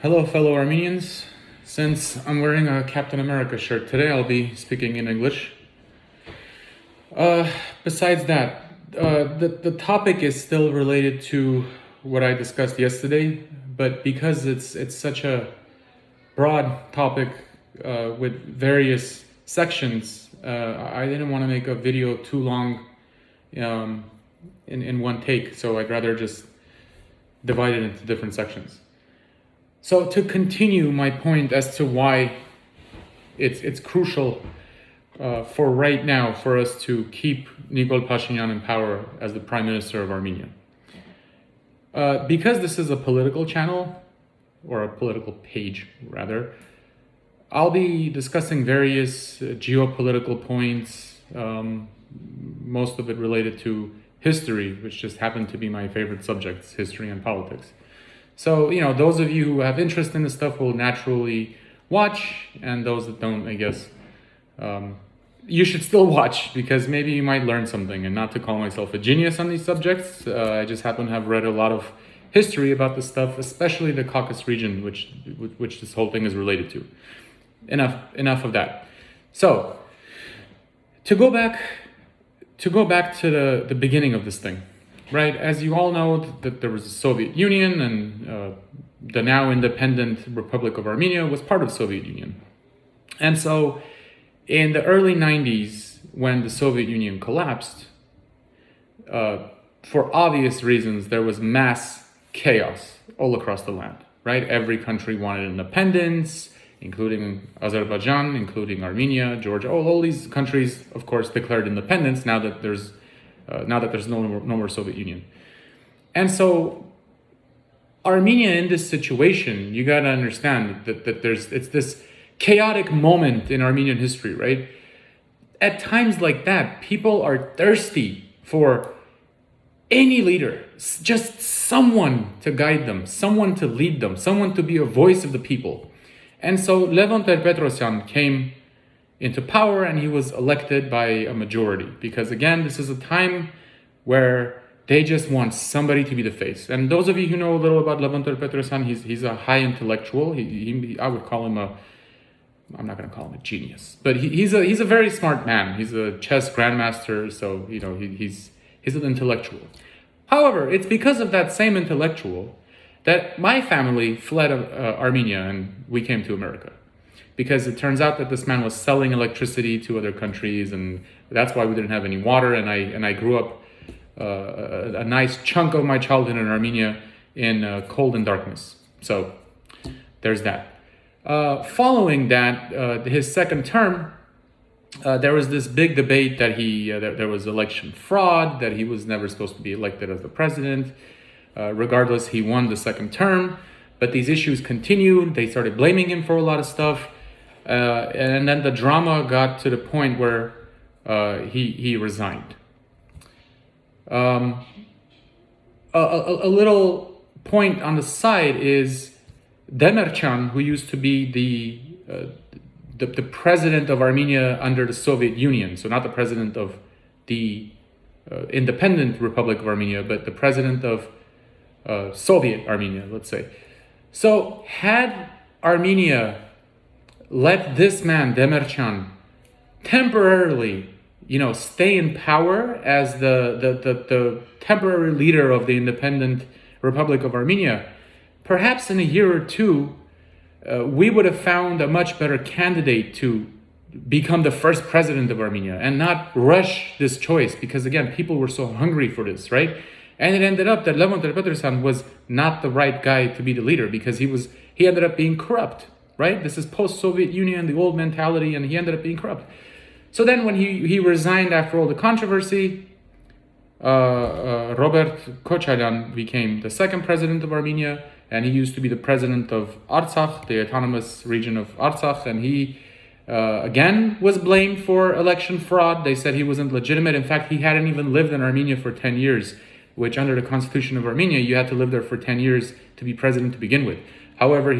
Hello, fellow Armenians. Since I'm wearing a Captain America shirt today, I'll be speaking in English. Besides that, the topic is still related to what I discussed yesterday, but because it's such a broad topic with various sections, I didn't want to make a video too long in one take, so I'd rather just divide it into different sections. So to continue my point as to why it's crucial for right now for us to keep Nikol Pashinyan in power as the Prime Minister of Armenia. Because this is a political channel, or a political page rather, I'll be discussing various geopolitical points, most of it related to history, which just happen to be my favorite subjects, history and politics. So, those of you who have interest in this stuff will naturally watch, and those that don't, I guess, you should still watch, because maybe you might learn something. And not to call myself a genius on these subjects, I just happen to have read a lot of history about this stuff, especially the Caucasus region, which this whole thing is related to. Enough of that. So, to go back to the beginning of this thing. Right, as you all know, that there was the Soviet Union, and the now independent Republic of Armenia was part of the Soviet Union. And so, in the early 90s, when the Soviet Union collapsed, for obvious reasons, there was mass chaos all across the land. Right, every country wanted independence, including Azerbaijan, including Armenia, Georgia. All these countries, of course, declared independence now that there's no more Soviet Union. And so Armenia, in this situation, you got to understand that it's this chaotic moment in Armenian history, right? At times like that, people are thirsty for any leader, just someone to guide them, someone to lead them, someone to be a voice of the people. And so Levon Ter-Petrosyan came into power, and he was elected by a majority, because again, this is a time where they just want somebody to be the face. And those of you who know a little about Levon Ter-Petrosyan, he's a high intellectual. I would call him I'm not going to call him a genius, but he's a very smart man. He's a chess grandmaster, so he's an intellectual. However, it's because of that same intellectual that my family fled Armenia and we came to America. Because it turns out that this man was selling electricity to other countries, and that's why we didn't have any water. And I grew up a nice chunk of my childhood in Armenia in cold and darkness. So there's that. Following that, his second term, there was this big debate that there was election fraud, that he was never supposed to be elected as the president. Regardless, he won the second term, but these issues continued. They started blaming him for a lot of stuff. And then the drama got to the point where he resigned. A little point on the side is Demircan, who used to be the president of Armenia under the Soviet Union, so not the president of the independent Republic of Armenia, but the president of Soviet Armenia, let's say. So had Armenia let this man, Demircan, temporarily, stay in power as the temporary leader of the independent Republic of Armenia, perhaps in a year or two, we would have found a much better candidate to become the first president of Armenia and not rush this choice, because again, people were so hungry for this, right? And it ended up that Levon Ter-Petrosyan was not the right guy to be the leader, because he ended up being corrupt. Right? This is post-Soviet Union, the old mentality, and he ended up being corrupt. So then when he resigned after all the controversy, Robert Kocharian became the second president of Armenia, and he used to be the president of Artsakh, the autonomous region of Artsakh, and he again was blamed for election fraud. They said he wasn't legitimate. In fact, he hadn't even lived in Armenia for 10 years, which under the constitution of Armenia, you had to live there for 10 years to be president to begin with. However,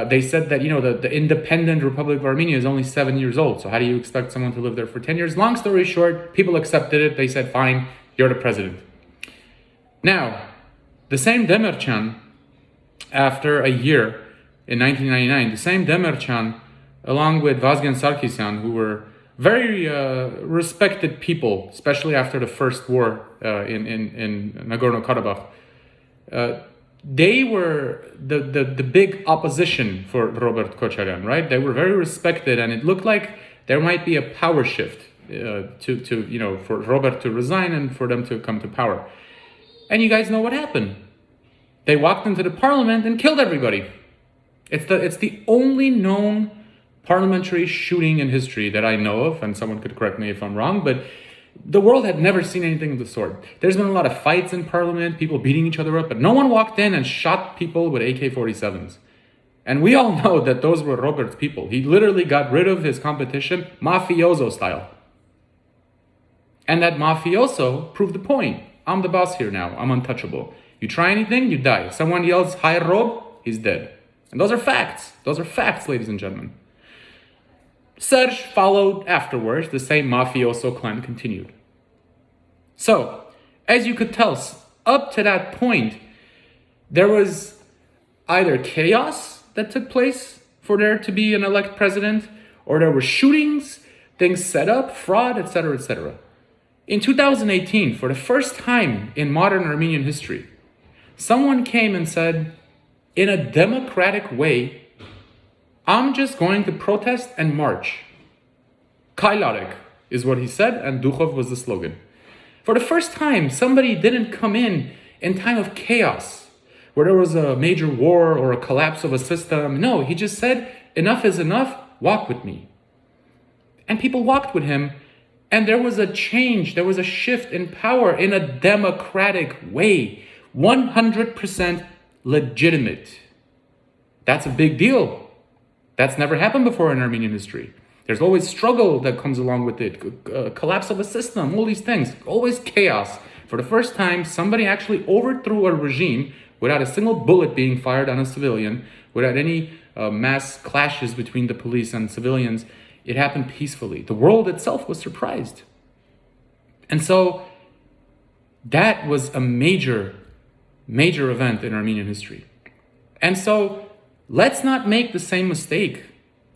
they said that, the independent Republic of Armenia is only 7 years old. So how do you expect someone to live there for 10 years? Long story short, people accepted it. They said, fine, you're the president. Now, the same Demircan, after a year, in 1999, the same Demircan, along with Vazgen Sarkisyan, who were very respected people, especially after the first war in Nagorno-Karabakh, they were the big opposition for Robert Kočaryan, right? They were very respected, and it looked like there might be a power shift for Robert to resign and for them to come to power. And you guys know what happened. They walked into the parliament and killed everybody. It's the only known parliamentary shooting in history that I know of, and someone could correct me if I'm wrong, but the world had never seen anything of the sort. There's been a lot of fights in parliament, people beating each other up, but no one walked in and shot people with AK-47s. And we all know that those were Robert's people. He literally got rid of his competition, mafioso style. And that mafioso proved the point. I'm the boss here now. I'm untouchable. You try anything, you die. If someone yells, "Hi, Rob," he's dead. And those are facts. Those are facts, ladies and gentlemen. Serge followed afterwards. The same mafioso clan continued. So, as you could tell, up to that point, there was either chaos that took place for there to be an elect president, or there were shootings, things set up, fraud, etc., etc. In 2018, for the first time in modern Armenian history, someone came and said, in a democratic way, I'm just going to protest and march. Kailarek is what he said, and Dukhov was the slogan. For the first time, somebody didn't come in time of chaos, where there was a major war or a collapse of a system. No, he just said, enough is enough, walk with me. And people walked with him, and there was a change, there was a shift in power in a democratic way, 100% legitimate. That's a big deal. That's never happened before in Armenian history. There's always struggle that comes along with it, collapse of a system, all these things, always chaos. For the first time, somebody actually overthrew a regime without a single bullet being fired on a civilian, without any mass clashes between the police and civilians. It happened peacefully. The world itself was surprised. And so that was a major, major event in Armenian history. And so let's not make the same mistake.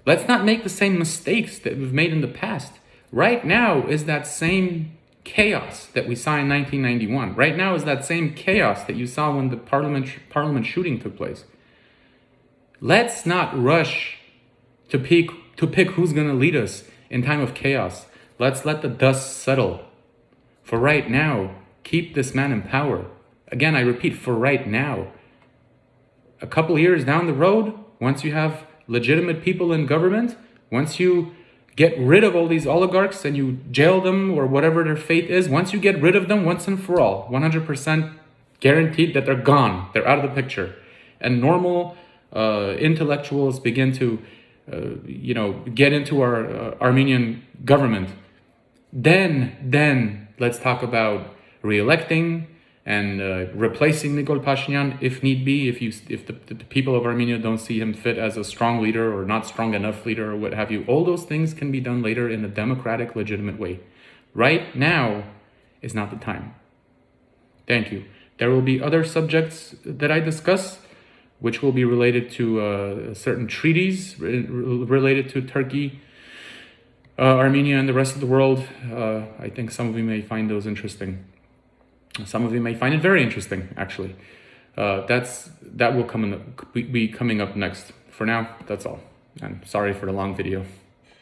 Let's not make the same mistakes that we've made in the past. Right now is that same chaos that we saw in 1991. Right now is that same chaos that you saw when the parliament shooting took place. Let's not rush to pick who's going to lead us in time of chaos. Let's let the dust settle. For right now, keep this man in power. Again, I repeat, for right now. A couple years down the road, once you have legitimate people in government, once you get rid of all these oligarchs and you jail them or whatever their fate is, once you get rid of them once and for all, 100% guaranteed that they're gone, they're out of the picture. And normal intellectuals begin to get into our Armenian government, then let's talk about re-electing and replacing Nikol Pashinyan if need be, if the people of Armenia don't see him fit as a strong leader or not strong enough leader or what have you. All those things can be done later in a democratic, legitimate way. Right now is not the time. Thank you. There will be other subjects that I discuss, which will be related to certain treaties related to Turkey, Armenia, and the rest of the world. I think some of you may find those interesting. Some of you may find it very interesting, actually. That will be coming up next. For now, that's all. And sorry for the long video.